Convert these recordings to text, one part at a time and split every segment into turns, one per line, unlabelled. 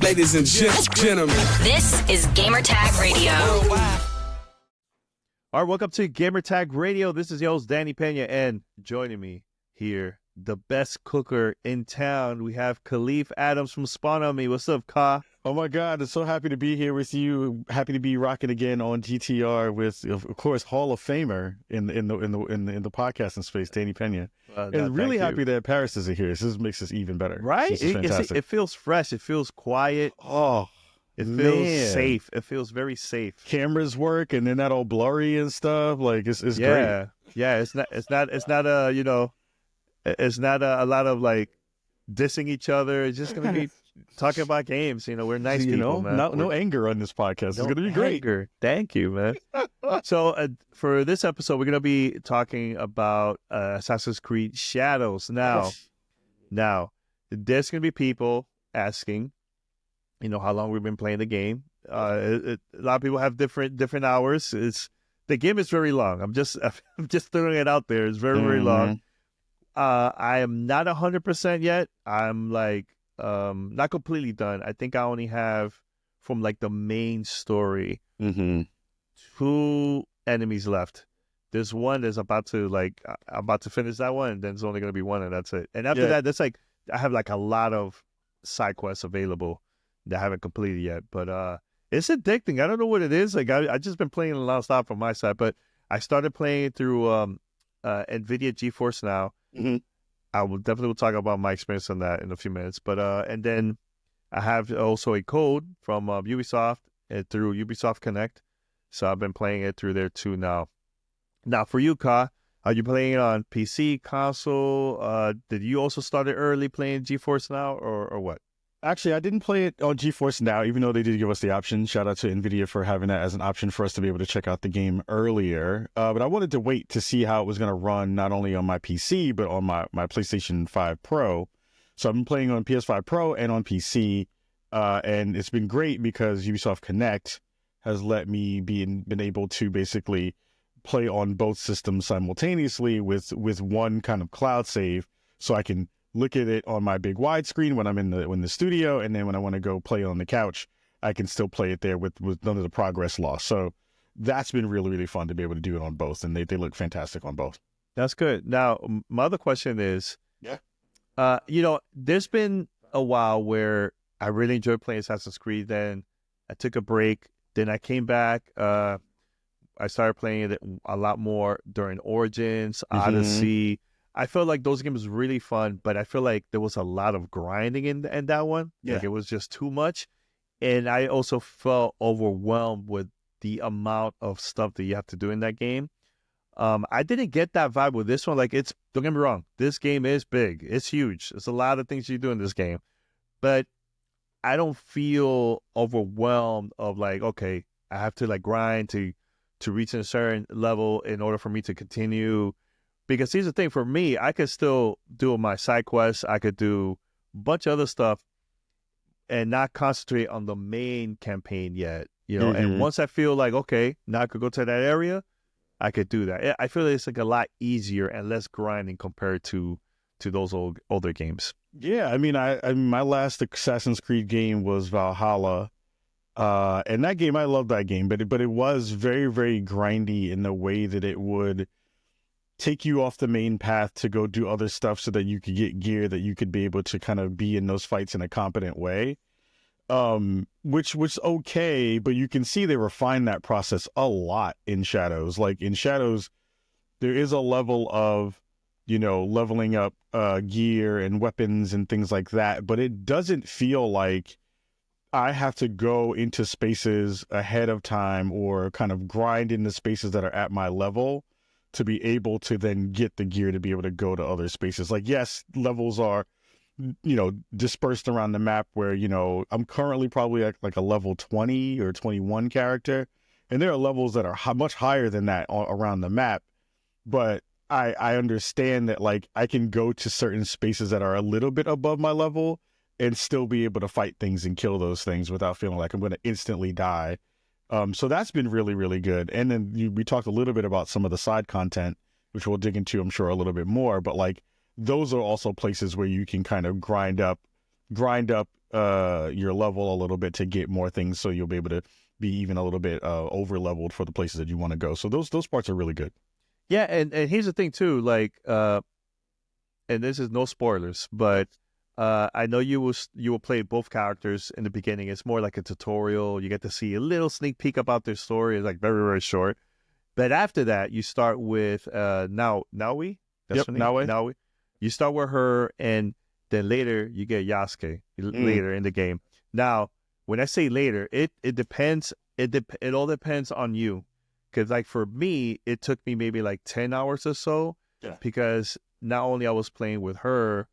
Ladies and gentlemen,
This is Gamertag Radio.
All right, welcome to Gamertag Radio. This is your host, Danny Pena, and joining me here, the best cooker in town, we have Khalif Adams from Spawn on Me. What's up, Ka?
Oh my God, I'm so happy to be here with you. Happy to be rocking again on GTR with, of course, Hall of Famer in the podcasting space, Danny Pena. And really happy that Paris isn't here. This makes this even better.
Right?
This is fantastic.
It feels fresh. It feels quiet.
Oh,
it feels safe. It feels very safe.
Cameras work, and they're not all blurry and stuff. Like it's great.
Yeah. It's not a lot of like dissing each other. It's just gonna be talking about games. We're nice people, man.
No anger on this podcast. It's going to be great.
Anger. Thank you, man. So for this episode, we're going to be talking about Assassin's Creed Shadows. Now, there's going to be people asking, how long we've been playing the game. A lot of people have different hours. The game is very long. I'm just throwing it out there. It's very, very long. I am not 100% yet. I'm like, not completely done. I think I only have from like the main story 2 enemies left. There's one that's about to finish that one, and then there's only gonna be one, and that's it. And after that, that's like I have like a lot of side quests available that I haven't completed yet. But it's addicting. I don't know what it is. Like I just been playing it nonstop from my side, but I started playing it through NVIDIA GeForce Now. I will definitely talk about my experience on that in a few minutes. But and then I have also a code from Ubisoft through Ubisoft Connect. So I've been playing it through there too now. Now for you, Ka, are you playing it on PC, console? Did you also start it early playing GeForce Now or what?
Actually, I didn't play it on GeForce Now, even though they did give us the option. Shout out to NVIDIA for having that as an option for us to be able to check out the game earlier. But I wanted to wait to see how it was going to run not only on my PC, but on my PlayStation 5 Pro. So I've been playing on PS5 Pro and on PC. And it's been great because Ubisoft Connect has let me been able to basically play on both systems simultaneously with one kind of cloud save, so I can look at it on my big widescreen when I'm in the studio, and then when I want to go play on the couch, I can still play it there with none of the progress lost. So that's been really, really fun to be able to do it on both, and they look fantastic on both.
That's good. Now, my other question is, there's been a while where I really enjoyed playing Assassin's Creed. Then I took a break. Then I came back. I started playing it a lot more during Origins, Odyssey. I felt like those games were really fun, but I feel like there was a lot of grinding in that one.
Yeah.
Like it was just too much. And I also felt overwhelmed with the amount of stuff that you have to do in that game. I didn't get that vibe with this one. Like don't get me wrong, this game is big. It's huge. There's a lot of things you do in this game. But I don't feel overwhelmed of like, okay, I have to like grind to reach a certain level in order for me to continue. Because here's the thing, for me, I could still do my side quests. I could do a bunch of other stuff and not concentrate on the main campaign yet, And once I feel like, okay, now I could go to that area, I could do that. I feel like it's like a lot easier and less grinding compared to those older games.
Yeah, I mean, my last Assassin's Creed game was Valhalla. And that game, I love that game, but it was very, very grindy in the way that it would take you off the main path to go do other stuff so that you could get gear that you could be able to kind of be in those fights in a competent way. Which was okay, but you can see they refined that process a lot in Shadows. Like in Shadows, there is a level of, leveling up gear and weapons and things like that, but it doesn't feel like I have to go into spaces ahead of time or kind of grind into spaces that are at my level to be able to then get the gear to be able to go to other spaces. Like, yes, levels are, dispersed around the map where, I'm currently probably at like a level 20 or 21 character. And there are levels that are much higher than that around the map. But I understand that, like, I can go to certain spaces that are a little bit above my level and still be able to fight things and kill those things without feeling like I'm going to instantly die. So that's been really, really good. And then we talked a little bit about some of the side content, which we'll dig into, I'm sure, a little bit more. But like, those are also places where you can kind of grind up your level a little bit to get more things, so you'll be able to be even a little bit over leveled for the places that you want to go. So those parts are really good.
Yeah, and here's the thing too, like and this is no spoilers, but I know you will play both characters in the beginning. It's more like a tutorial. You get to see a little sneak peek about their story. It's like very, very short. But after that, you start with Naoe.
Yep, Naoe.
Naoe. You start with her, and then later you get Yasuke later in the game. Now, when I say later, it depends. It all depends on you, because like for me, it took me maybe like 10 hours or so, because not only I was playing with her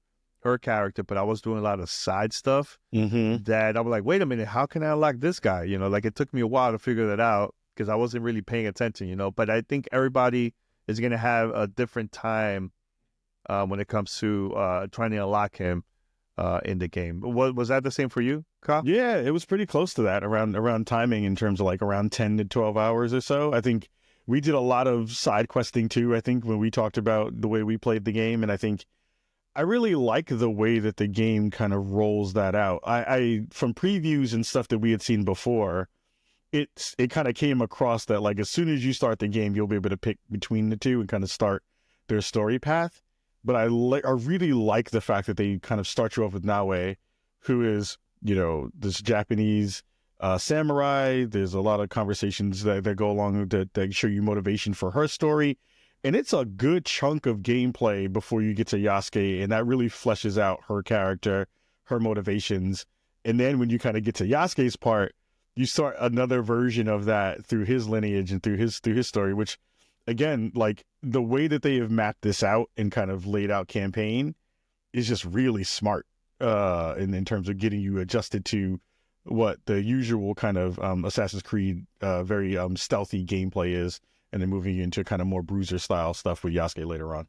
character, but I was doing a lot of side stuff that I was like, wait a minute, how can I unlock this guy? You know, like it took me a while to figure that out because I wasn't really paying attention, you know. But I think everybody is going to have a different time when it comes to trying to unlock him in the game. Was that the same for you, Kyle?
Yeah, it was pretty close to that around timing in terms of like around 10 to 12 hours or so. I think we did a lot of side questing too, I think, when we talked about the way we played the game. And I think I really like the way that the game kind of rolls that out. I from previews and stuff that we had seen before, it kind of came across that like as soon as you start the game, you'll be able to pick between the two and kind of start their story path. But I really like the fact that they kind of start you off with Naoe, who is, you know, this Japanese samurai. There's a lot of conversations that go along that show you motivation for her story. And it's a good chunk of gameplay before you get to Yasuke, and that really fleshes out her character, her motivations. And then when you kind of get to Yasuke's part, you start another version of that through his lineage and through his story, which, again, like the way that they have mapped this out and kind of laid out campaign is just really smart in terms of getting you adjusted to what the usual kind of Assassin's Creed very stealthy gameplay is, and then moving into kind of more bruiser style stuff with Yasuke later on.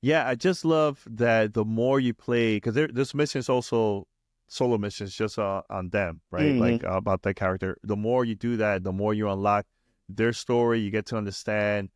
Yeah, I just love that the more you play, because this mission is also solo missions just on them, right? Like about that character. The more you do that, the more you unlock their story. You get to understand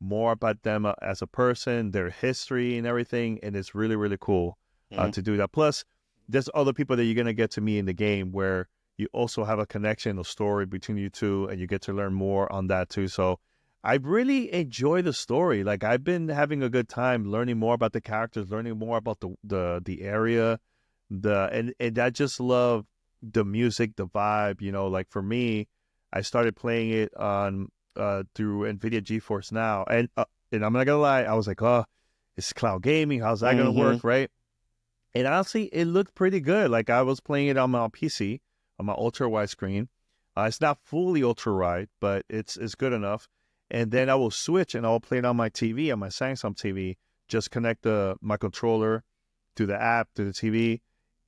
more about them as a person, their history and everything. And it's really, really cool to do that. Plus, there's other people that you're going to get to meet in the game where you also have a connection, a story between you two, and you get to learn more on that too. So I really enjoy the story. Like I've been having a good time learning more about the characters, learning more about the area, and I just love the music, the vibe. You know, like for me, I started playing it on through NVIDIA GeForce Now, and I'm not gonna lie, I was like, oh, it's cloud gaming. How's that gonna work, right? And honestly, it looked pretty good. Like I was playing it on my PC, on my ultra wide screen. It's not fully ultra wide, but it's good enough. And then I will switch and I'll play it on my TV, on my Samsung TV. Just connect my controller to the app, to the TV.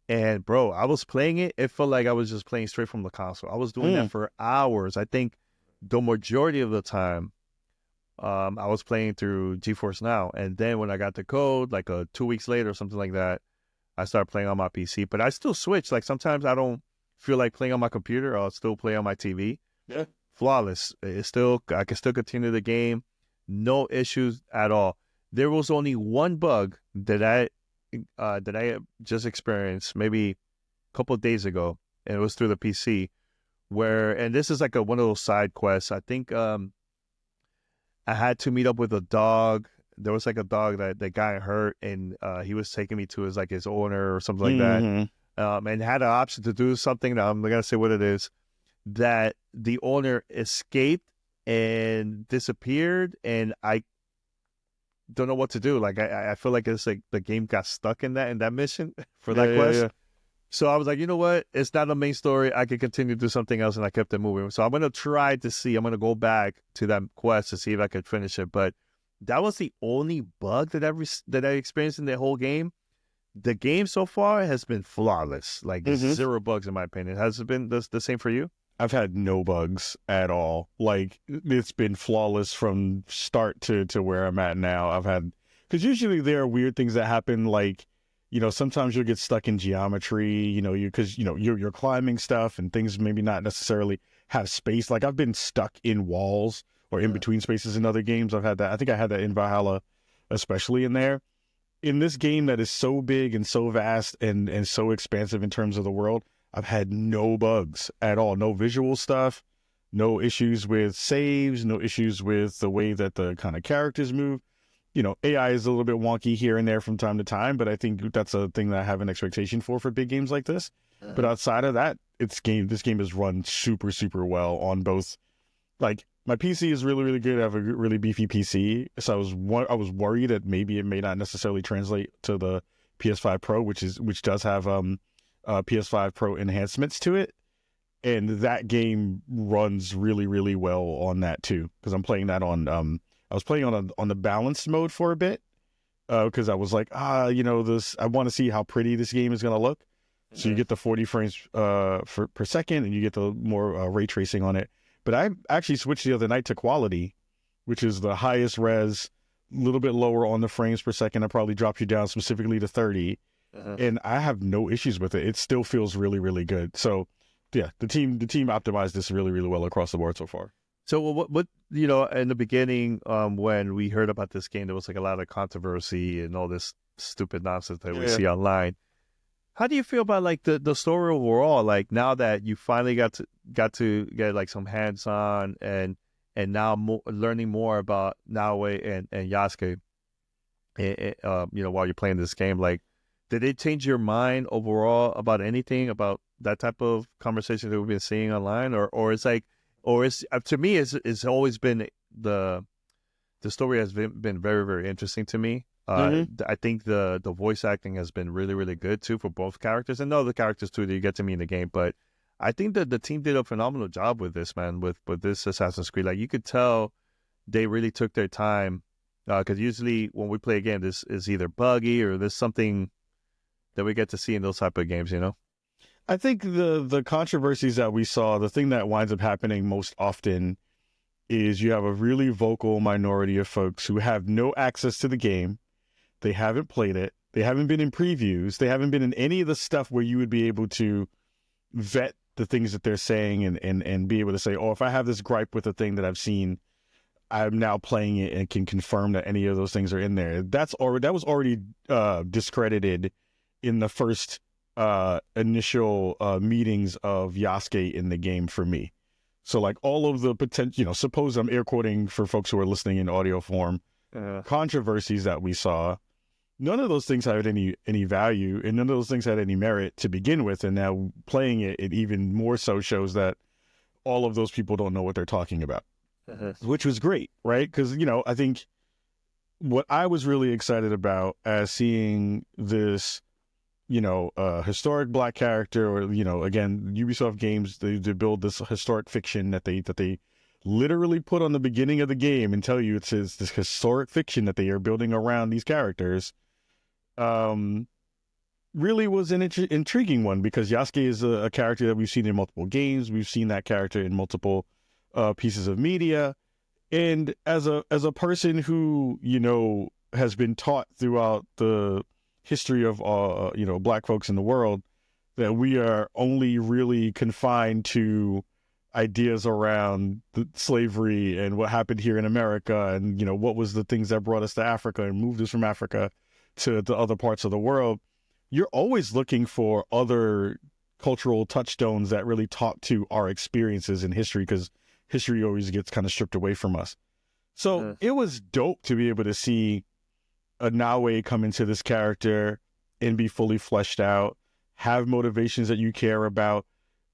And bro, I was playing it. It felt like I was just playing straight from the console. I was doing that for hours. I think the majority of the time, I was playing through GeForce Now. And then when I got the code, like 2 weeks later or something like that, I started playing on my PC. But I still switch. Like sometimes I don't feel like playing on my computer. I'll still play on my TV.
Yeah.
Flawless. I can still continue the game. No issues at all. There was only one bug that I just experienced maybe a couple of days ago, and it was through the PC. And this is like one of those side quests. I think I had to meet up with a dog. There was like a dog that got hurt, and he was taking me to his owner or something like that, and had an option to do something. Now I'm not gonna say what it is. That the owner escaped and disappeared, and I don't know what to do. Like I feel like it's like the game got stuck in that mission for that quest. Yeah. So I was like, you know what? It's not a main story. I could continue to do something else, and I kept it moving. So I'm gonna try to see. I'm gonna go back to that quest to see if I could finish it. But that was the only bug that I experienced in the whole game. The game so far has been flawless. Like zero bugs in my opinion. Has it been the same for you?
I've had no bugs at all. Like it's been flawless from start to where I'm at now. Because usually there are weird things that happen. Like, you know, sometimes you'll get stuck in geometry, you know, because you're climbing stuff and things maybe not necessarily have space. Like I've been stuck in walls or in between spaces in other games. I've had that. I think I had that in Valhalla, especially in there. in this game that is so big and so vast and so expansive in terms of the world, I've had no bugs at all. No visual stuff, no issues with saves, no issues with the way that the kind of characters move. You know, AI is a little bit wonky here and there from time to time, but I think that's a thing that I have an expectation for big games like this. But outside of that, this game is run super, super well on both. Like, my PC is really, really good. I have a really beefy PC, so I was worried that maybe it may not necessarily translate to the PS5 Pro, which does have PS5 Pro enhancements to it, and that game runs really, really well on that too. Because I'm playing that on I was playing on the balanced mode for a bit because I was like, I want to see how pretty this game is going to look. So you get the 40 frames per second, and you get the more ray tracing on it. But I actually switched the other night to quality, which is the highest res, a little bit lower on the frames per second. I probably dropped you down specifically to 30, and I have no issues with it. It still feels really, really good. So, yeah, the team optimized this really, really well across the board so far.
So what in the beginning, when we heard about this game, there was like a lot of controversy and all this stupid nonsense that we see online. How do you feel about like the story overall? Like, now that you finally got to get like some hands on and now learning more about Naoe and Yasuke, while you're playing this game, like, did it change your mind overall about anything about that type of conversation that we've been seeing online, or it's like, to me it's always been the story has been very, very interesting to me. I think the voice acting has been really, really good too for both characters and other characters too that you get to meet in the game. But I think that the team did a phenomenal job with this, man, with this Assassin's Creed. Like, you could tell they really took their time, because usually when we play a game, this is either buggy or there's something that we get to see in those type of games,
I think the controversies that we saw, the thing that winds up happening most often is you have a really vocal minority of folks who have no access to the game. They haven't played it. They haven't been in previews. They haven't been in any of the stuff where you would be able to vet the things that they're saying and be able to say, oh, if I have this gripe with a thing that I've seen, I'm now playing it and can confirm that any of those things are in there. That was already discredited in the first initial meetings of Yasuke in the game for me. So, like, all of the potential, suppose I'm air quoting for folks who are listening in audio form, controversies that we saw, none of those things had any value, and none of those things had any merit to begin with. And now playing it even more so shows that all of those people don't know what they're talking about, which was great, right? Because, I think what I was really excited about as seeing this, historic Black character, or, again, Ubisoft games, they build this historic fiction that they literally put on the beginning of the game and tell you it's this historic fiction that they are building around these characters. Really was an intriguing one, because Yasuke is a character that we've seen in multiple games. We've seen that character in multiple pieces of media. And as a person who, has been taught throughout the history of, Black folks in the world, that we are only really confined to ideas around the slavery and what happened here in America, and what was the things that brought us to Africa and moved us from Africa to the other parts of the world. You're always looking for other cultural touchstones that really talk to our experiences in history, because history always gets kind of stripped away from us. So it was dope to be able to see a Naoe come into this character and be fully fleshed out, have motivations that you care about,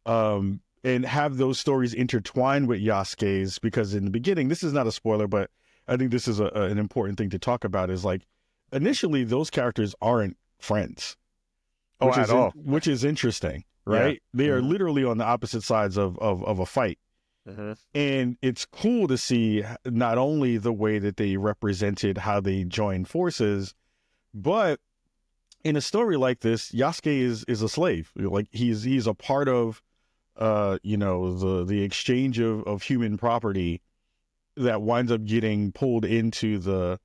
and have those stories intertwined with Yasuke's, because in the beginning, this is not a spoiler, but I think this is an important thing to talk about, is like, initially those characters aren't friends. Which is interesting, right? Yeah. They are literally on the opposite sides of a fight. And it's cool to see not only the way that they represented how they joined forces, but in a story like this, Yasuke is a slave. Like, he's a part of the exchange of human property that winds up getting pulled into the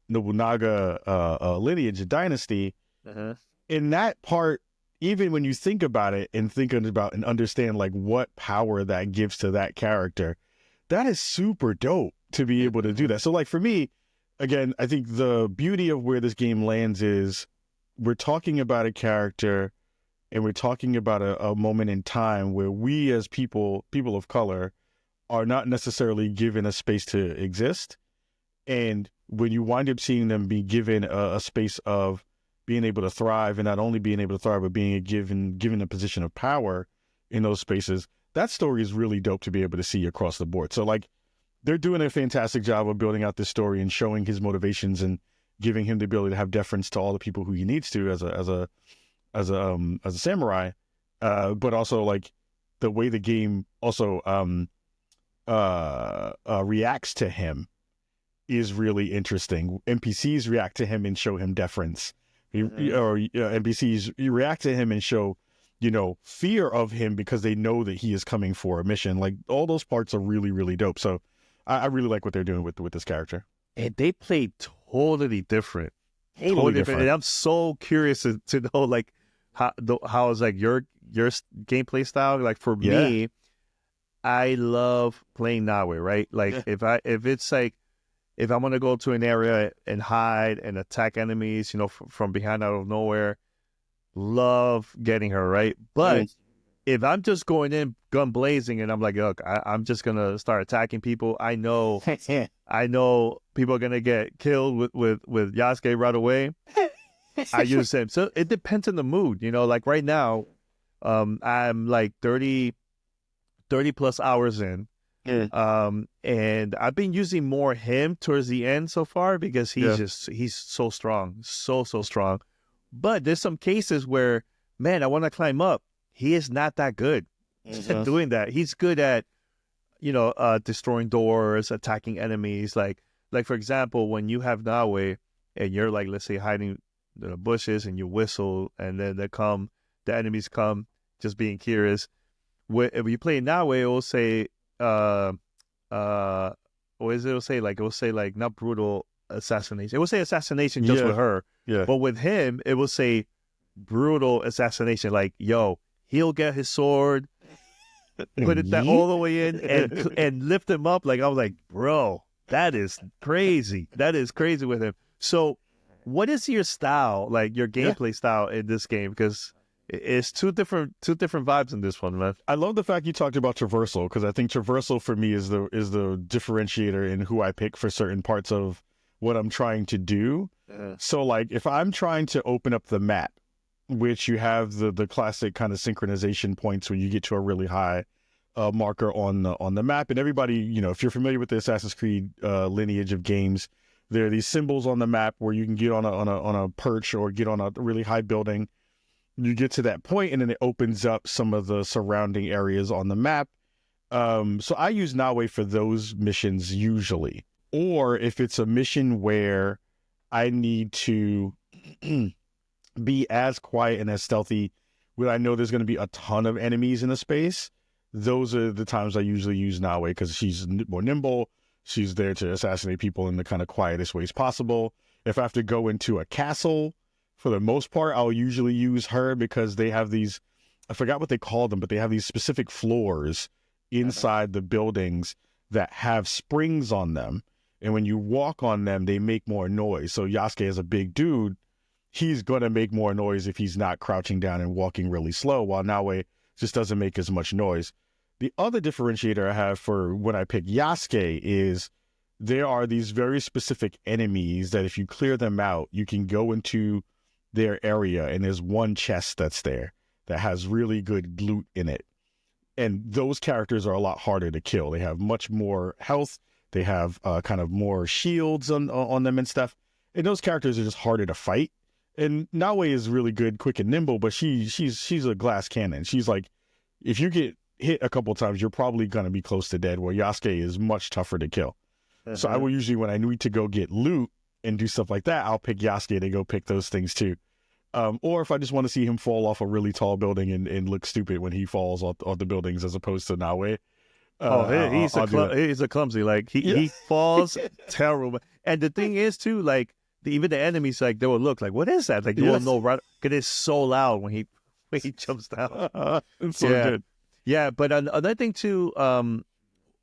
Nobunaga lineage and dynasty. In that part, even when you think about it and understand like what power that gives to that character, that is super dope to be able to do that. So, like, for me, again, I think the beauty of where this game lands is we're talking about a character and we're talking about a moment in time where we as people of color are not necessarily given a space to exist. And when you wind up seeing them be given a space of being able to thrive, and not only being able to thrive, but being given a position of power in those spaces, that story is really dope to be able to see across the board. So like, they're doing a fantastic job of building out this story and showing his motivations and giving him the ability to have deference to all the people who he needs to as a samurai. But also like the way the game also reacts to him is really interesting. NPCs react to him and show him deference. NPCs react to him and show, fear of him because they know that he is coming for a mission. Like, all those parts are really, really dope. So I really like what they're doing with this character.
And they play totally different.
Totally different.
And I'm so curious to know, like, how is like your gameplay style. Like, for me, I love playing Naoe, right? Like, if I want to go to an area and hide and attack enemies, from behind out of nowhere, love getting her, right? But if I'm just going in gun blazing and I'm like, look, I'm just going to start attacking people, I know people are going to get killed with Yasuke right away. I use him. So it depends on the mood, like right now, I'm like 30 plus hours in. And I've been using more him towards the end so far because he's so strong, so strong. But there's some cases where, man, I want to climb up. He is not that good at doing that. He's good at, destroying doors, attacking enemies. Like for example, when you have Naoe and you're like, let's say, hiding in the bushes and you whistle and then the enemies come, just being curious. If you play Naoe, it will say, what is it? It will say like not brutal assassination. It will say assassination just with her. Yeah. But with him, it will say brutal assassination. Like, yo, he'll get his sword, put it all the way in, and lift him up. Like, I was like, bro, that is crazy. That is crazy with him. So, what is your style, like your gameplay style in this game? Because it's two different vibes in this one, man.
I love the fact you talked about traversal, because I think traversal for me is the differentiator in who I pick for certain parts of what I'm trying to do. So like if I'm trying to open up the map, which you have the classic kind of synchronization points where you get to a really high marker on the map, and everybody, if you're familiar with the Assassin's Creed lineage of games, there are these symbols on the map where you can get on a perch or get on a really high building. You get to that point and then it opens up some of the surrounding areas on the map. So I use Naoe for those missions usually. Or if it's a mission where I need to be as quiet and as stealthy where I know there's going to be a ton of enemies in the space, those are the times I usually use Naoe because she's more nimble. She's there to assassinate people in the kind of quietest ways possible. If I have to go into a castle, for the most part, I'll usually use her because they have these, I forgot what they call them, but they have these specific floors inside the buildings that have springs on them. And when you walk on them, they make more noise. So Yasuke is a big dude. He's going to make more noise if he's not crouching down and walking really slow, while Naoe just doesn't make as much noise. The other differentiator I have for when I pick Yasuke is there are these very specific enemies that if you clear them out, you can go into their area and there's one chest that's there that has really good loot in it. And those characters are a lot harder to kill. They have much more health. They have kind of more shields on them and stuff. And those characters are just harder to fight. And Naoe is really good, quick and nimble, but she's a glass cannon. She's like, if you get hit a couple times, you're probably going to be close to dead, where Yasuke is much tougher to kill. So I will usually, when I need to go get loot and do stuff like that, I'll pick Yasuke to go pick those things too. Or if I just want to see him fall off a really tall building and look stupid when he falls off the buildings, as opposed to Naoe.
He's a clumsy. Like he falls terrible. And the thing is too, like even the enemies, like they will look like, what is that? Like you will know right, because it's so loud when he jumps down.
It's so good.
Yeah, but another thing too,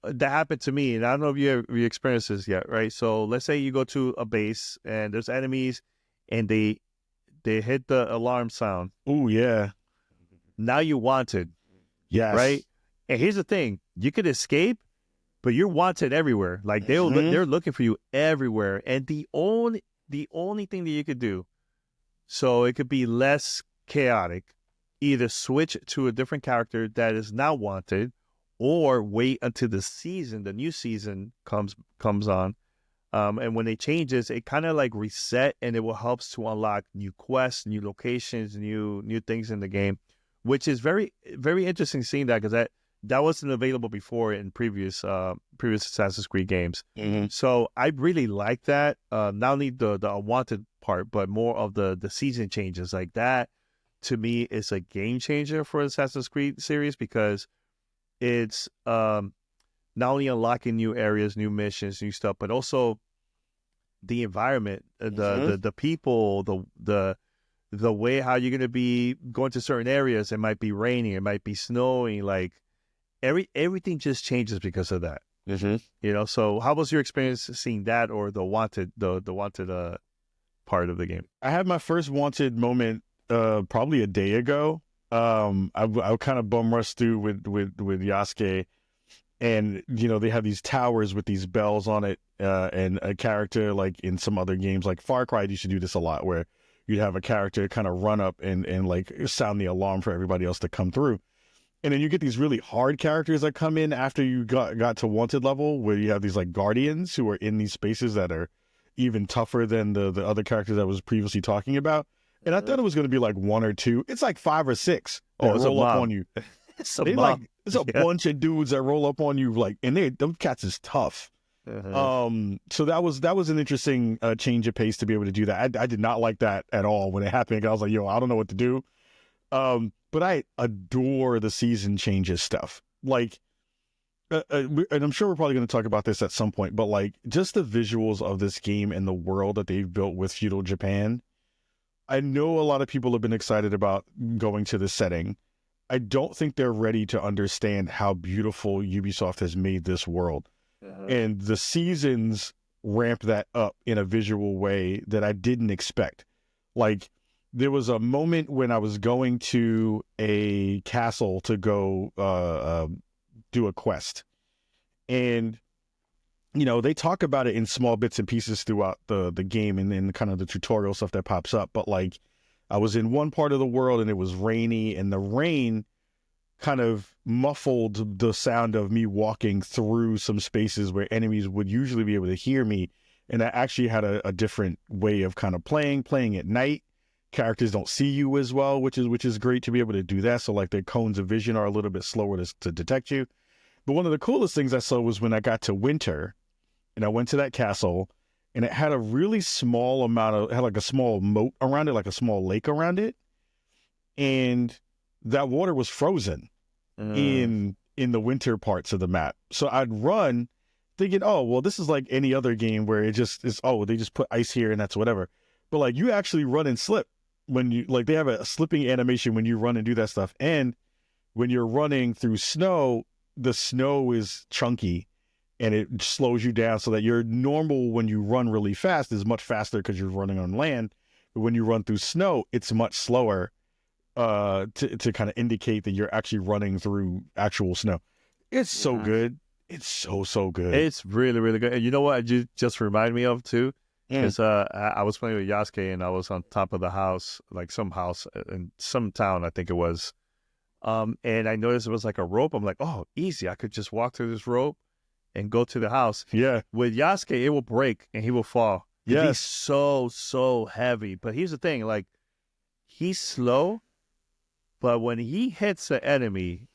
that happened to me, and I don't know if you experienced this yet, right? So let's say you go to a base and there's enemies, and they hit the alarm sound.
Oh yeah.
Now you wanted,
Yes.
right? And here's the thing: you could escape, but you're wanted everywhere. Like they're looking for you everywhere, and the only thing that you could do, so it could be less chaotic, either switch to a different character that is now wanted, or wait until the new season comes on. And when it changes, it kind of like reset, and it will help to unlock new quests, new locations, new things in the game, which is very, very interesting seeing that, because that wasn't available before in previous Assassin's Creed games. So I really like that. Not only the unwanted part, but more of the season changes. Like that, to me, is a game changer for Assassin's Creed series, because it's not only unlocking new areas, new missions, new stuff, but also the environment, the people, the way how you're going to be going to certain areas. It might be raining, it might be snowing, like everything just changes because of that. So how was your experience seeing that, or the wanted part of the game?
I had my first wanted moment probably a day ago. I kind of bum rushed through with Yasuke, and they have these towers with these bells on it, and a character, like in some other games like Far Cry used to do this a lot, where you'd have a character kind of run up and like sound the alarm for everybody else to come through. And then you get these really hard characters that come in after you got to wanted level, where you have these like guardians who are in these spaces that are even tougher than the other characters I was previously talking about. And I thought it was going to be like one or two. It's like 5 or 6 that roll up on you.
It's a
bunch of dudes that roll up on you, like, and those cats is tough. So that was an interesting change of pace to be able to do that. I did not like that at all when it happened. I was like, yo, I don't know what to do. But I adore the season changes stuff. Like, and I'm sure we're probably going to talk about this at some point, but like just the visuals of this game and the world that they've built with feudal Japan. I know a lot of people have been excited about going to this setting. I don't think they're ready to understand how beautiful Ubisoft has made this world. And the seasons ramp that up in a visual way that I didn't expect. Like, there was a moment when I was going to a castle to go do a quest. And, they talk about it in small bits and pieces throughout the game and then kind of the tutorial stuff that pops up. But, like, I was in one part of the world and it was rainy, and the rain kind of muffled the sound of me walking through some spaces where enemies would usually be able to hear me. And I actually had a different way of kind of playing at night. Characters don't see you as well, which is great to be able to do that. So like their cones of vision are a little bit slower to detect you. But one of the coolest things I saw was when I got to winter and I went to that castle, and it had a really small it had like a small moat around it, like a small lake around it. And that water was frozen in the winter parts of the map. So I'd run thinking, oh, well, this is like any other game where it just is, oh, they just put ice here and that's whatever. But like you actually run and slip when you, like, they have a slipping animation when you run and do that stuff. And when you're running through snow, the snow is chunky and it slows you down, so that your normal when you run really fast is much faster because you're running on land. But when you run through snow, it's much slower to kind of indicate that you're actually running through actual snow. It's so good. It's so good.
It's really, really good. And you know what you just reminded me of too? Because I was playing with Yasuke and I was on top of the house, like some house in some town, I think it was. And I noticed it was like a rope. I'm like, oh, easy. I could just walk through this rope and go to the house.
Yeah.
With Yasuke, it will break and he will fall.
Yes.
He's so heavy. But here's the thing, like, he's slow, but when he hits the enemy,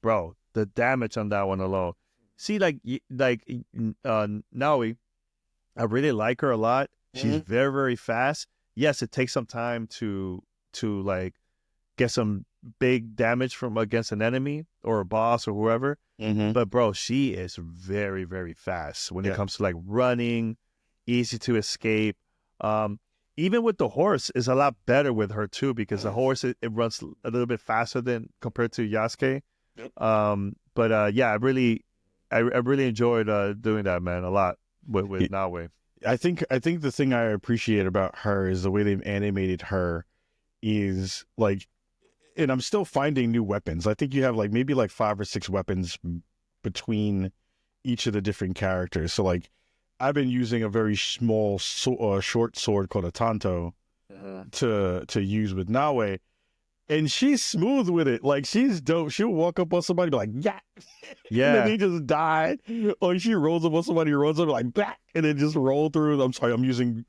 bro, the damage on that one alone. See, like Naoe, I really like her a lot. She's very, very fast. Yes, it takes some time to like get some big damage from against an enemy or a boss or whoever. But bro, she is very, very fast when it comes to like running, easy to escape. Even with the horse is a lot better with her too, because the horse it runs a little bit faster than compared to Yasuke. But yeah, I I really enjoyed doing that, man, a lot with Naoe.
I think the thing I appreciate about her is the way they've animated her is like, and I'm still finding new weapons. I think you have like maybe like 5 or 6 weapons between each of the different characters. So like, I've been using a very small short sword called a tanto to use with Naoe, and she's smooth with it. Like, she's dope. She'll walk up on somebody, be like, yeah.
Yeah.
And then he just died. Or she rolls up on somebody, runs up like, bah, and then just roll through. I'm sorry, I'm using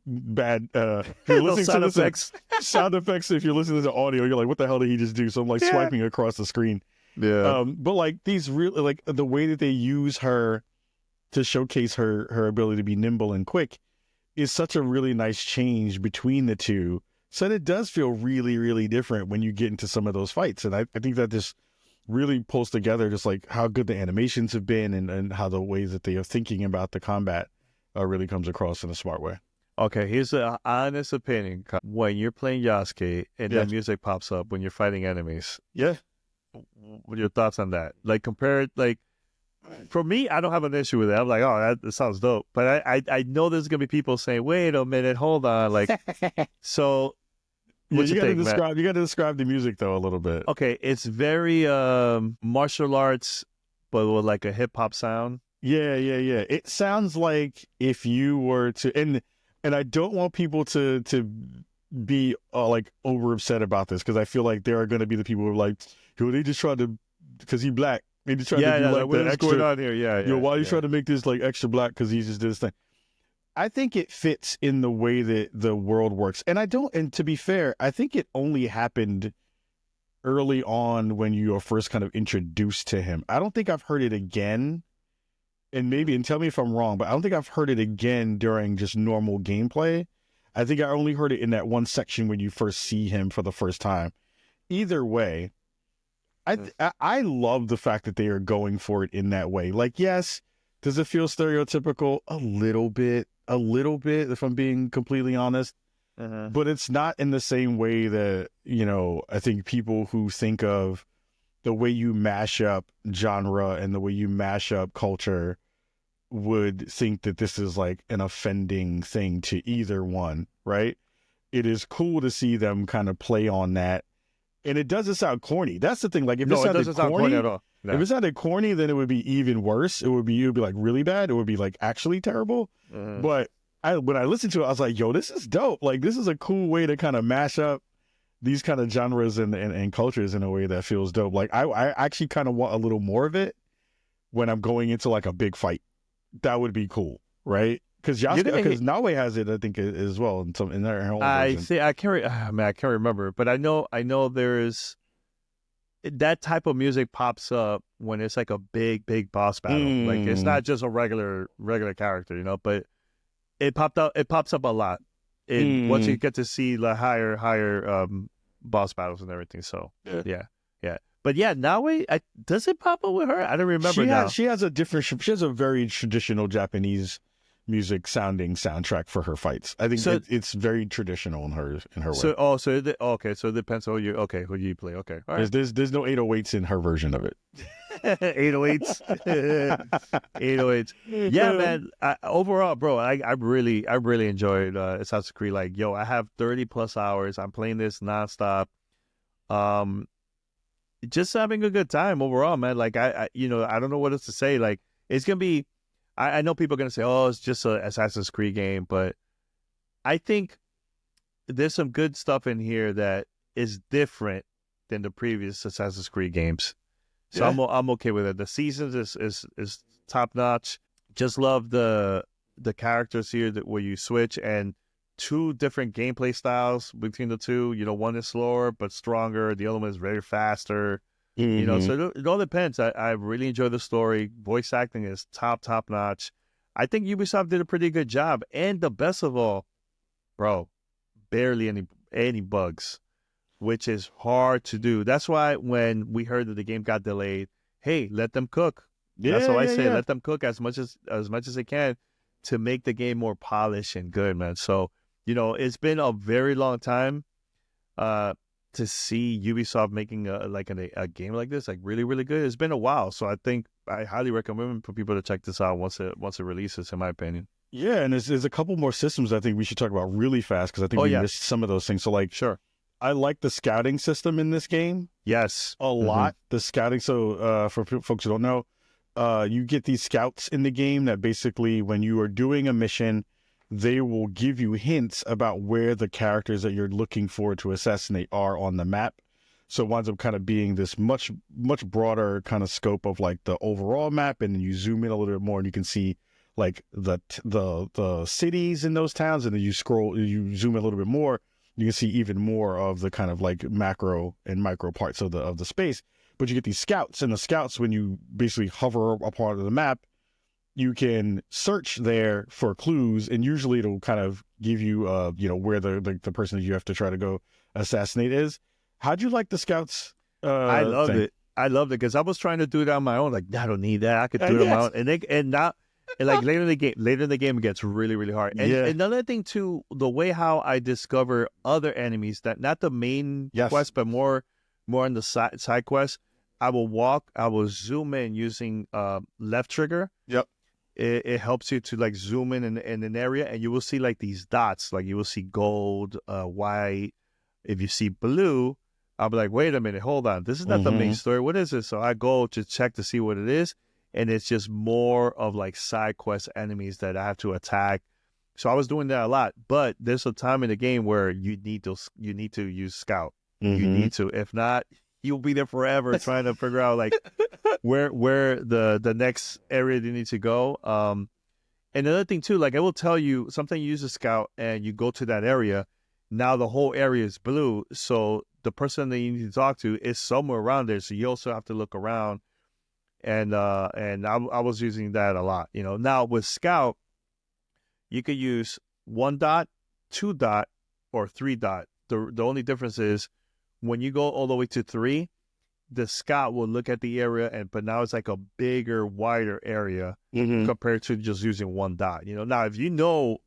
bad if you're listening
sound
to
effects.
Sound effects. If you're listening to audio, you're like, what the hell did he just do? So I'm like swiping across the screen.
Yeah.
But like these really, like the way that they use her to showcase her ability to be nimble and quick is such a really nice change between the two. So it does feel really, really different when you get into some of those fights. And I think that this really pulls together just like how good the animations have been and how the ways that they are thinking about the combat really comes across in a smart way.
Okay, here's an honest opinion. When you're playing Yasuke and that music pops up when you're fighting enemies, what are your thoughts on that? Like, compare it, like, for me, I don't have an issue with it. I'm like, oh, that sounds dope. But I know there's going to be people saying, wait a minute, hold on. Like, so...
You got to describe the music though a little bit.
Okay, it's very martial arts, but with like a hip hop sound.
Yeah. It sounds like if you were to, and I don't want people to be like over upset about this, because I feel like there are going to be the people who are like, yo, they just tried to, because he black, they just tried to do like the extra.
What's going on here? Yeah.
Why are you trying to make this like extra black because he just did this thing? I think it fits in the way that the world works. And to be fair, I think it only happened early on when you are first kind of introduced to him. I don't think I've heard it again. And tell me if I'm wrong, but I don't think I've heard it again during just normal gameplay. I think I only heard it in that one section when you first see him for the first time. Either way, I love the fact that they are going for it in that way. Like, yes, does it feel stereotypical? A little bit, if I'm being completely honest. But it's not in the same way that, I think people who think of the way you mash up genre and the way you mash up culture would think that this is like an offending thing to either one, right? It is cool to see them kind of play on that. And it doesn't sound corny. That's the thing. Like, if it doesn't sound corny at all. No. If it sounded corny, then it would be even worse. It would be like really bad. It would be like actually terrible. But when I listened to it, I was like, yo, this is dope. Like, this is a cool way to kind of mash up these kind of genres and cultures in a way that feels dope. Like, I actually kind of want a little more of it when I'm going into like a big fight. That would be cool, right? Because Naoe has it, I think, as well in their own version.
I can't remember, but I know there's that type of music pops up when it's like a big boss battle. Like, it's not just a regular character, but it pops up a lot. Once you get to see the higher boss battles and everything. So yeah. But yeah, Naoe, does it pop up with her? I don't remember now.
She has a very traditional Japanese music sounding soundtrack for her fights. I think it's very traditional in her way.
So it depends on who you play. Okay, all right.
There's no 808s in her version of it.
808s. 808s. Yeah, man. Overall, bro, I really enjoyed Assassin's Creed. Like, yo, I have 30 plus hours. I'm playing this nonstop. Just having a good time overall, man. Like, I don't know what else to say. Like, it's gonna be. I know people are gonna say, "Oh, it's just an Assassin's Creed game," but I think there's some good stuff in here that is different than the previous Assassin's Creed games. So I'm okay with it. The seasons is top notch. Just love the characters here where you switch, and 2 different gameplay styles between the two. One is slower but stronger. The other one is very faster. So it all depends. I really enjoy the story. Voice acting is top notch. I think Ubisoft did a pretty good job. And the best of all, bro, barely any bugs, which is hard to do. That's why when we heard that the game got delayed, hey, let them cook. That's what I say. Let them cook as much as they can to make the game more polished and good, man. So, it's been a very long time. to see Ubisoft making a game like this, like really, really good. It's been a while, so I think I highly recommend for people to check this out once it releases, in my opinion.
Yeah, and there's a couple more systems I think we should talk about really fast because I think we missed some of those things. So like,
sure,
I like the scouting system in this game.
Yes,
a lot. The scouting. So for folks who don't know, you get these scouts in the game that basically, when you are doing a mission, they will give you hints about where the characters that you're looking for to assassinate are on the map. So it winds up kind of being this much broader kind of scope of like the overall map, and then you zoom in a little bit more and you can see like the cities in those towns, and then you zoom in a little bit more, you can see even more of the kind of like macro and micro parts of the space. But you get these scouts, and the scouts, when you basically hover a part of the map, you can search there for clues, and usually it'll kind of give you, where the person that you have to try to go assassinate is. How'd you like the scouts?
I loved it. I loved it because I was trying to do it on my own. Like, I don't need that. I could do it on my own. And like later in the game, it gets really, really hard. And another thing too, the way how I discover other enemies, that not the main quest, but more on the side quest. I will zoom in using left trigger.
Yep.
It helps you to like zoom in an area, and you will see like these dots. Like you will see gold, white. If you see blue, I'll be like, wait a minute, hold on. This is not the main story. What is this? So I go to check to see what it is, and it's just more of like side quest enemies that I have to attack. So I was doing that a lot. But there's a time in the game where you need to use scout. You need to. If not, you'll be there forever trying to figure out like where the next area you need to go. And another thing too, like I will tell you something, you use a scout and you go to that area. Now the whole area is blue. So the person that you need to talk to is somewhere around there. So you also have to look around. And I was using that a lot. Now with scout, you could use 1 dot, 2 dot, or 3 dot. The only difference is when you go all the way to 3, the scout will look at the area, but now it's like a bigger, wider area compared to just using 1 dot. Now if you know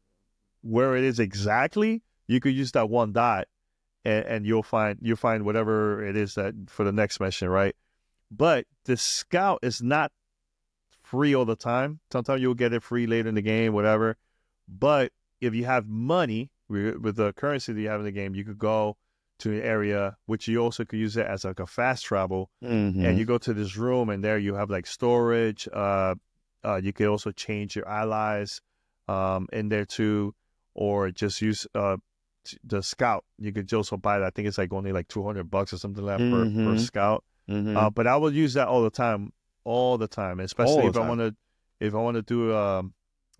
where it is exactly, you could use that 1 dot, and you'll find whatever it is that for the next mission, right? But the scout is not free all the time. Sometimes you'll get it free later in the game, whatever. But if you have money with the currency that you have in the game, you could go to an area, which you also could use it as like a fast travel. And you go to this room, and there you have like storage. You could also change your allies in there too, or just use the scout. You could also buy that. I think it's like only like $200 or something like that per scout. But I will use that all the time, especially if I want to do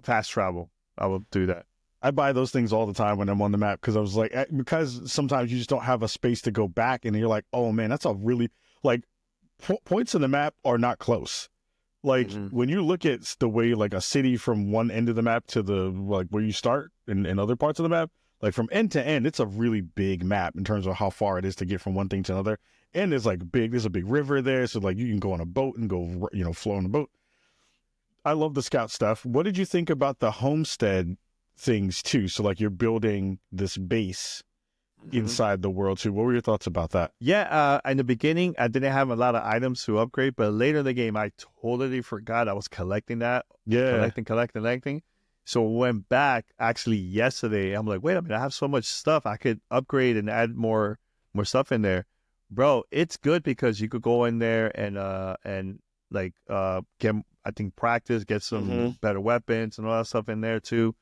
fast travel. I will do that.
I buy those things all the time when I'm on the map because I was like, because sometimes you just don't have a space to go back, and you're like, oh man, that's a really like points in the map are not close. Like when you look at the way like a city from one end of the map to the like where you start in other parts of the map, like from end to end, it's a really big map in terms of how far it is to get from one thing to another. And there's a big river there, so like you can go on a boat and go flow on a boat. I love the scout stuff. What did you think about the homestead things too? So like you're building this base inside the world too. What were your thoughts about that?
Yeah, in the beginning, I didn't have a lot of items to upgrade, but later in the game, I totally forgot I was collecting that.
Yeah.
Collecting. So I went back actually yesterday. I'm like, wait a minute, I have so much stuff. I could upgrade and add more stuff in there. Bro, it's good because you could go in there and get, I think, practice, get some better weapons and all that stuff in there too.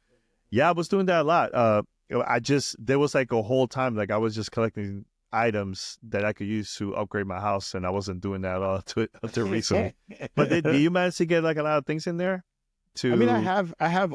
Yeah, I was doing that a lot. There was like a whole time like I was just collecting items that I could use to upgrade my house, and I wasn't doing that at all until recently. But did you manage to get like a lot of things in there?
I mean, I have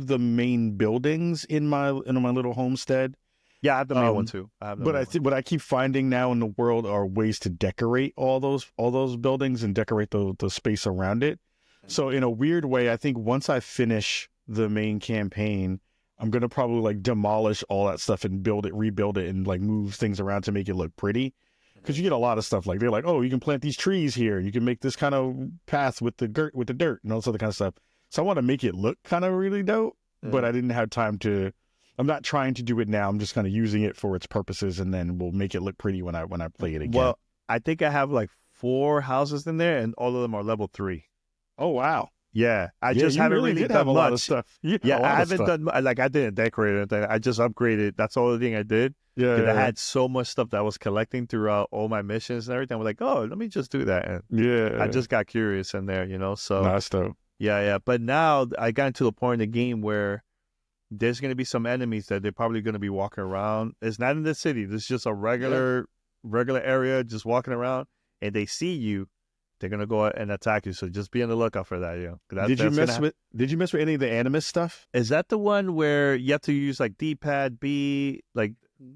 the main buildings in my little homestead.
Yeah, I have the main one too.
What I keep finding now in the world are ways to decorate all those buildings and decorate the space around it. So in a weird way, I think once I finish the main campaign, I'm gonna probably like demolish all that stuff and rebuild it, and like move things around to make it look pretty. Because you get a lot of stuff like they're like, oh, you can plant these trees here, you can make this kind of path with the dirt and all this other kind of stuff. So I want to make it look kind of really dope, but I didn't have time to I'm not trying to do it now. I'm just kind of using it for its purposes, and then we'll make it look pretty when I play it again.
Well, I think I have like 4 houses in there, and all of them are level 3.
Oh wow.
Yeah, I
Yeah,
just
you
haven't
really
really
did
done
have a
much.
lot of stuff.
Yeah,
a lot
I
of
haven't
stuff.
done like I didn't decorate or anything. I just upgraded. That's the only thing I did.
Yeah,
'Cause I had so much stuff that I was collecting throughout all my missions and everything. I was like, oh, let me just do that. And
yeah.
I just got curious in there, So
That's dope.
yeah. But now I got into the point in the game where there's going to be some enemies that they're probably going to be walking around. It's not in the city. This is just a regular area, just walking around, and they see you. They're gonna go and attack you, so just be on the lookout for that.
Did you mess with any of the Animus stuff?
Is that the one where you have to use like D-pad, B, like?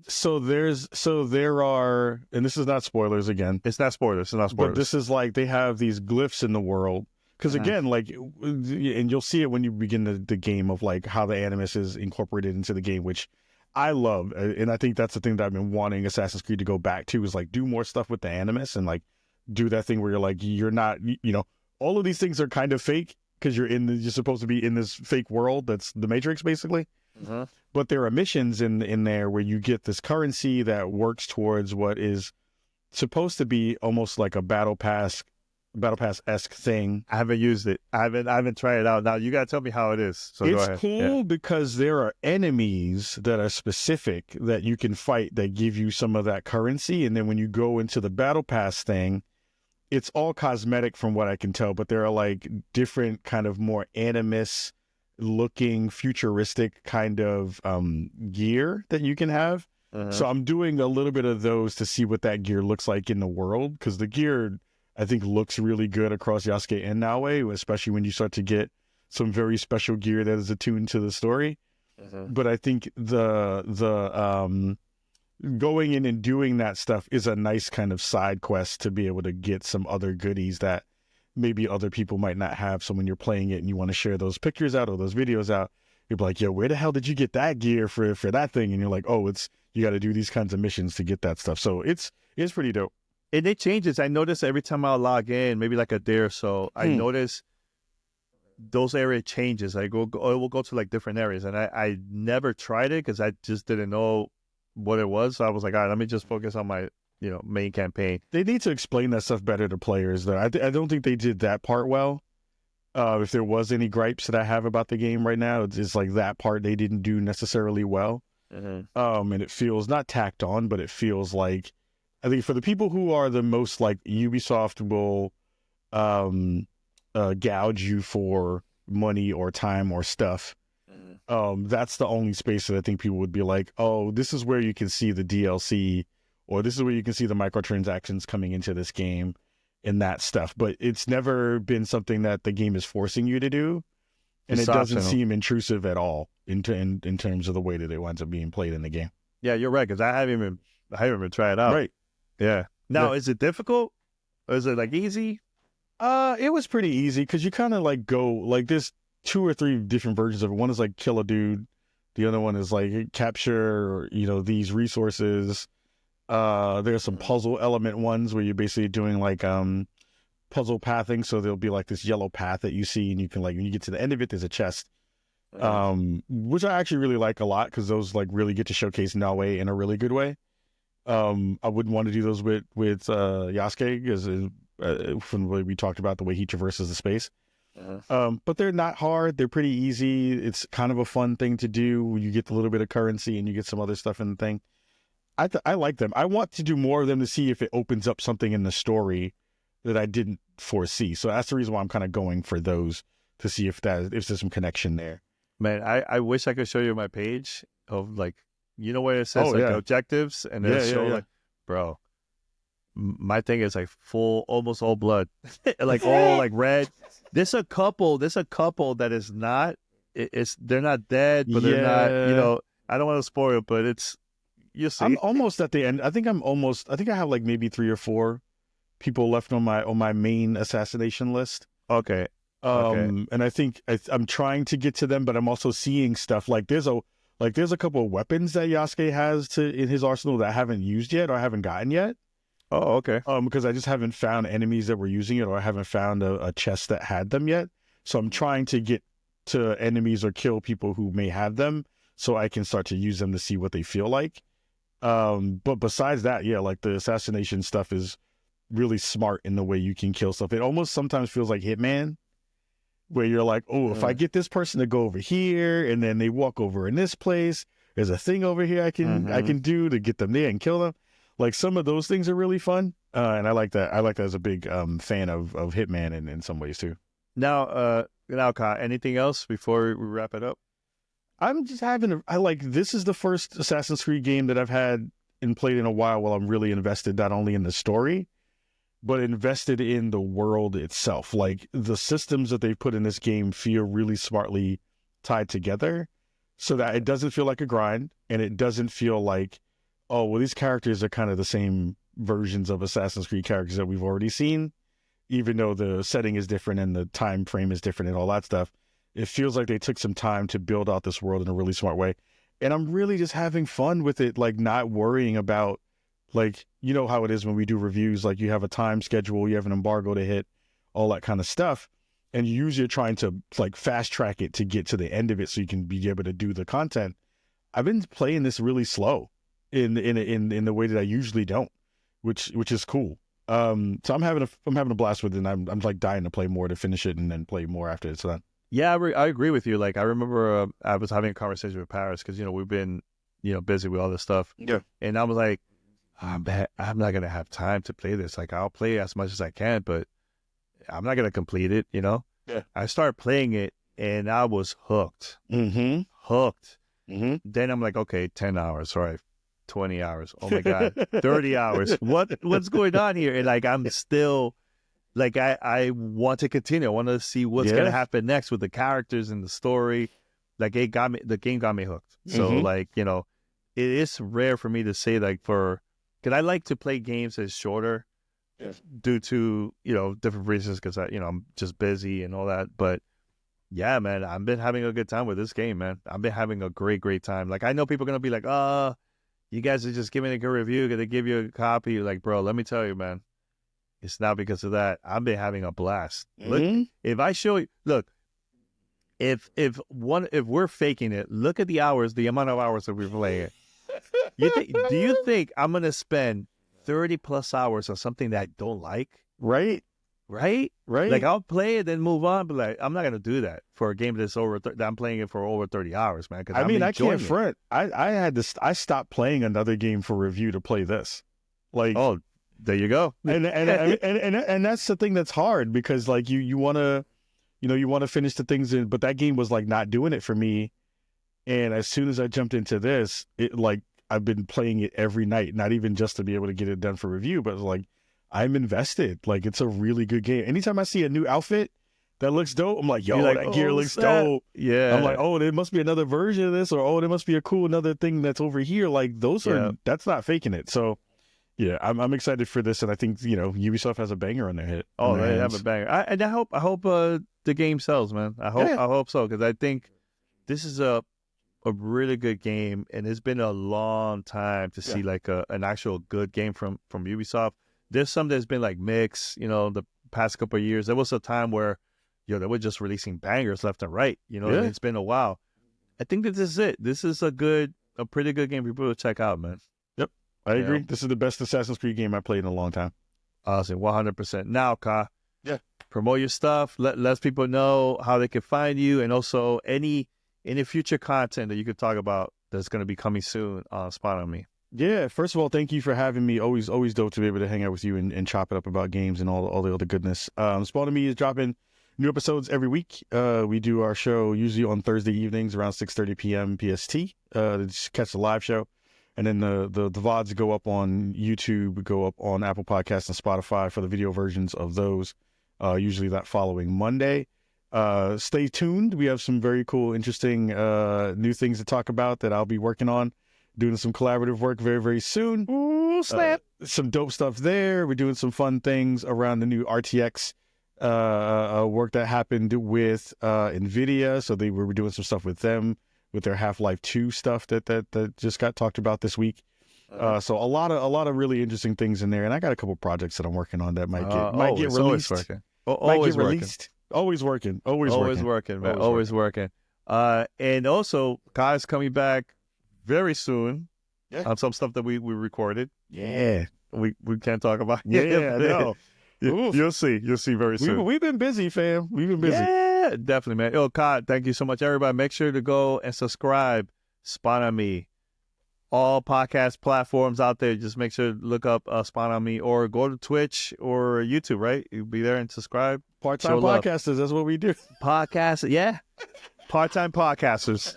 So there are, and this is not spoilers again.
It's not spoilers.
But this is like they have these glyphs in the world. Because again, like, and you'll see it when you begin the game of like how the Animus is incorporated into the game, which I love, and I think that's the thing that I've been wanting Assassin's Creed to go back to is like do more stuff with the Animus and like do that thing where you're like you're not, all of these things are kind of fake because you're supposed to be in this fake world that's the Matrix basically. But there are missions in there where you get this currency that works towards what is supposed to be almost like a battle pass-esque thing.
I haven't used it. I haven't tried it out. Now you gotta tell me how it is. So
it's
go ahead.
cool because there are enemies that are specific that you can fight that give you some of that currency, and then when you go into the battle pass thing, it's all cosmetic from what I can tell, but there are like different kind of more Animus looking futuristic kind of gear that you can have. So I'm doing a little bit of those to see what that gear looks like in the world, because the gear I think looks really good across Yasuke and Naoe, especially when you start to get some very special gear that is attuned to the story. But I think the going in and doing that stuff is a nice kind of side quest to be able to get some other goodies that maybe other people might not have. So when you're playing it and you want to share those pictures out or those videos out, you're like, yo, where the hell did you get that gear for that thing? And you're like, oh, you got to do these kinds of missions to get that stuff. So it's pretty dope.
And it changes. I notice every time I log in, maybe like a day or so, I notice those area changes. It will go to like different areas, and I never tried it because I just didn't know what it was. So I was like, all right, let me just focus on my main campaign.
They need to explain that stuff better to players, though. I don't think they did that part well. If there was any gripes that I have about the game right now, it's like that part they didn't do necessarily well. And it feels not tacked on, but it feels like, I think for the people who are the most like Ubisoft will gouge you for money or time or stuff. That's the only space that I think people would be like, oh, this is where you can see the DLC, or this is where you can see the microtransactions coming into this game and that stuff. But it's never been something that the game is forcing you to do. And it doesn't seem intrusive at all in terms of the way that it winds up being played in the game.
Yeah, you're right, because I haven't even tried it out.
Right.
Yeah. Now, is it difficult? Or is it like easy?
It was pretty easy because you kind of like go like there's 2 or 3 different versions of it. One is like kill a dude. The other one is like capture, these resources. There's some puzzle element ones where you're basically doing like puzzle pathing. So there'll be like this yellow path that you see, and you can like when you get to the end of it, there's a chest. Which I actually really like a lot because those like really get to showcase Naoe in a really good way. I wouldn't want to do those with Yasuke because from the way we talked about the way he traverses the space. But they're not hard. They're pretty easy. It's kind of a fun thing to do. You get a little bit of currency and you get some other stuff in the thing. I like them. I want to do more of them to see if it opens up something in the story that I didn't foresee. So that's the reason why I'm kind of going for those to see if there's some connection there.
Man, I wish I could show you my page of like, where it says objectives and then show like, bro, my thing is like full, almost all blood, like all like red. There's a couple that is not, they're not dead, but they're not, I don't want to spoil it, but it's, you see.
I'm almost at the end. I think I have like maybe 3 or 4 people left on my main assassination list.
Okay.
And I think I'm trying to get to them, but I'm also seeing stuff like there's a couple of weapons that Yasuke has in his arsenal that I haven't used yet or I haven't gotten yet.
Oh, okay.
Because I just haven't found enemies that were using it, or I haven't found a chest that had them yet. So I'm trying to get to enemies or kill people who may have them, so I can start to use them to see what they feel like. But besides that, yeah, like the assassination stuff is really smart in the way you can kill stuff. It almost sometimes feels like Hitman, where you're like, oh, if I get this person to go over here and then they walk over in this place, there's a thing over here I can do to get them there and kill them. Like some of those things are really fun. And I like that. I like that as a big fan of Hitman in some ways too.
Now, Kai, anything else before we wrap it up?
I'm just this is the first Assassin's Creed game that I've had and played in a while I'm really invested, not only in the story, but invested in the world itself. Like the systems that they put in this game feel really smartly tied together so that it doesn't feel like a grind and it doesn't feel like, oh, well, these characters are kind of the same versions of Assassin's Creed characters that we've already seen, even though the setting is different and the time frame is different and all that stuff. It feels like they took some time to build out this world in a really smart way. And I'm really just having fun with it, like not worrying about, like, you know how it is when we do reviews, like you have a time schedule, you have an embargo to hit, all that kind of stuff. And you usually are trying to like fast track it to get to the end of it so you can be able to do the content. I've been playing this really slow in the way that I usually don't, which is cool. So I'm having a blast with it, and I'm like dying to play more, to finish it and then play more after it's done.
Yeah, I agree with you. Like, I remember I was having a conversation with Paris because, we've been, busy with all this stuff.
Yeah.
And I was like, I'm not going to have time to play this. Like, I'll play as much as I can, but I'm not going to complete it,
Yeah.
I started playing it, and I was hooked.
Mm-hmm.
Hooked.
Mm-hmm.
Then I'm like, okay, 10 hours, all right, 20 hours. Oh, my God, 30 hours. What's going on here? And, like, I'm still... Like, I want to continue. I want to see what's going to happen next with the characters and the story. Like, the game got me hooked. So, like, it is rare for me to say, like, because I like to play games that's shorter due to, different reasons because, I'm just busy and all that. But, yeah, man, I've been having a good time with this game, man. I've been having a great, great time. Like, I know people are going to be like, you guys are just giving a good review. They give you a copy. You're like, bro, let me tell you, man. It's not because of that. I've been having a blast. Look, if I show you, if we're faking it, look at the amount of hours that we're playing it. Do you think I'm gonna spend 30 plus hours on something that I don't like?
Right.
Like, I'll play it and move on, but like, I'm not gonna do that for a game that's that I'm playing it for over 30 hours, man.
I mean, I can't front. I stopped playing another game for review to play this. Like,
oh. There you go.
And that's the thing that's hard, because like you want to finish the things but that game was like not doing it for me. And as soon as I jumped into this, it like I've been playing it every night, not even just to be able to get it done for review, but like I'm invested. Like, it's a really good game. Anytime I see a new outfit that looks dope, I'm like, yo, that gear looks dope.
Yeah.
I'm like, oh, there must be another version of this, or oh, there must be a cool another thing that's over here. Like, that's not faking it. So yeah, I'm excited for this, and I think Ubisoft has a banger on their hit.
Oh, they have a banger, and I hope the game sells, man. I hope so, because I think this is a really good game, and it's been a long time to see like an actual good game from Ubisoft. There's some that's been like mixed, the past couple of years. There was a time where they were just releasing bangers left and right. And it's been a while. I think that this is it. This is a pretty good game for people to check out, man.
I agree. This is the best Assassin's Creed game I played in a long time.
Awesome, 100%. Now, Ka,
promote
your stuff. Let people know how they can find you, and also any future content that you could talk about that's going to be coming soon on Spot on Me.
Yeah, first of all, thank you for having me. Always dope to be able to hang out with you and chop it up about games and all the other goodness. Spot on Me is dropping new episodes every week. We do our show usually on Thursday evenings around 6:30 p.m. PST. Just catch the live show. And then the VODs go up on YouTube, go up on Apple Podcasts and Spotify for the video versions of those, usually that following Monday. Stay tuned. We have some very cool, interesting new things to talk about that I'll be working on, doing some collaborative work very, very soon.
Ooh, snap.
Some dope stuff there. We're doing some fun things around the new RTX work that happened with NVIDIA. So we were doing some stuff with them, with their Half-Life 2 stuff that just got talked about this week. So a lot of really interesting things in there, and I got a couple projects that I'm working on that might get released.
Always working.
Always working.
Always working, man. Always working. And also, Kai's coming back very soon
Yeah.
on some stuff that we recorded.
Yeah.
We can't talk about.
Yeah, I know.
You'll see. You'll see very soon.
We've been busy, fam. We've been busy.
Yeah, definitely, man. Yo, Kai, thank you so much, everybody. Make sure to go and subscribe. Spawn on Me. All podcast platforms out there. Just make sure to look up Spawn on Me or go to Twitch or YouTube, right? You'll be there and subscribe.
Part-time podcasters, that's what we do.
Podcast, yeah. Part-time podcasters.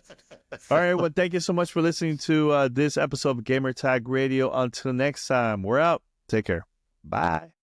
All right, well, thank you so much for listening to this episode of Gamer Tag Radio. Until next time, we're out. Take care. Bye.